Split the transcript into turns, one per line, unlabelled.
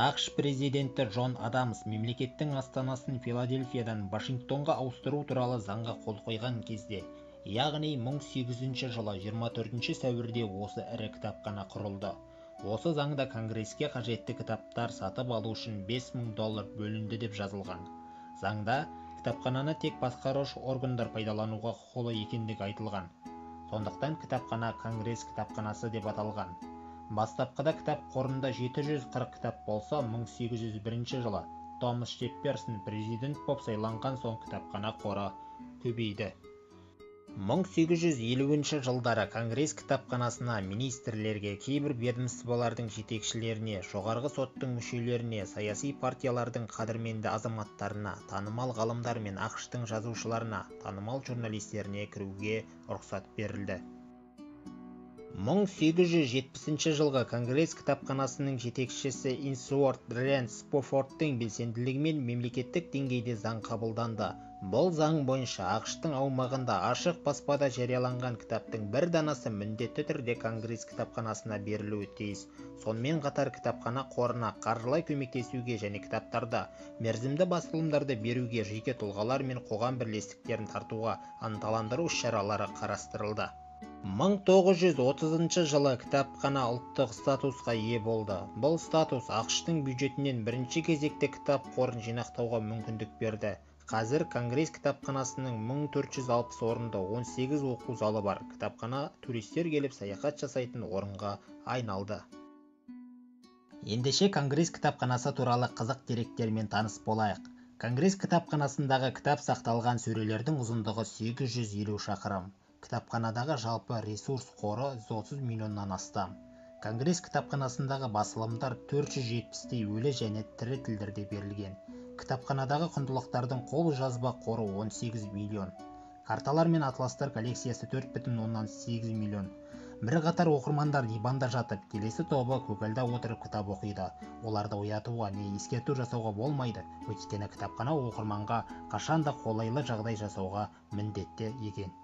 ақш президенті Джон Адамс мемлекеттің астанасын Филадельфиядан Вашингтонға ауыстыру туралы заңға қол қойған кезде, яғни 1800 жылы 24 сәуірде осы ірі кітапхана құрылды. Осы заңда Конгреске қажетті кітаптар сатып алу үшін $5000 бөлінді деп жазылған. Заңда кітапхананы тек басқарушы органдар пайдалануға құқылы екендігі айтылған. Сондықтан кітапхана Конгресс кітапханасы деп аталған. Бастапқыда кітап қорында 740 кітап болса, 1801 жылы Томас Джефферсон президент боп сайланған соң кітапхана қоры көбейді. 1850 жылдары Конгресс кітапханасына министрлерге, кейбір ведомстволардың жетекшілеріне, жоғарғы соттың мүшелеріне, саяси партиялардың қадірменді азаматтарына, танымал ғалымдар мен ақш-тың жазушыларына, танымал журналистеріне кіруге рұқсат берілді. 1870 жылғы Конгресс кітапханасының жетекшісі Инсуорт Рэнд Спофордтың белсенділігімен мемлекеттік деңгейде заң қабылданды. Бұл заң бойынша ақш-тың аумағында ашық баспада жарияланған кітаптың бір данасы міндетті түрде Конгресс кітапханасына берілуі тиіс. Сонымен қатар кітапхана қорына қаржылай көмектесуге және кітаптарды мерзімді басылымдарды беруге жеке тұлғалар мен қоғам бірлестіктерін тартуға ынталандыру іс-шаралары қарастырылды. 1930 жылы кітапхана ұлттық статусқа ие болды. Бұл статус ақш-тың бюджетінен бірінші кезекте кітап қорын жинақтауға мүмкіндік берді. Қазір Конгресс кітапханасының 1460 орынды 18 оқу залы бар. Кітапхана туристер келіп саяхат жасайтын орынға айналды. Ендеше Конгресс кітапханасы туралы қызық деректермен таныс болайық. Конгресс кітапханасындағы кітап сақталған сөрелердің ұзындығы 850 шақырым. Кітапханадағы жалпы ресурс қоры 30 миллионнан астам. Конгресс кітапханасындағы басылымдар 470-тей өлі және тірі тілдерде берілген. Кітапханадағы құндылықтардың қол жазба қоры 18 миллион. Карталар мен атластар коллекциясы 4,8 миллион. Бірқатар оқырмандар диванда жатып, келесі тобы көгалда отырып кітап оқиды. Оларды оятуға не ескерту жасауға болмайды, өйткені кітапхана оқырманға қашанда қолайлы жағдай жасауға міндетті екен.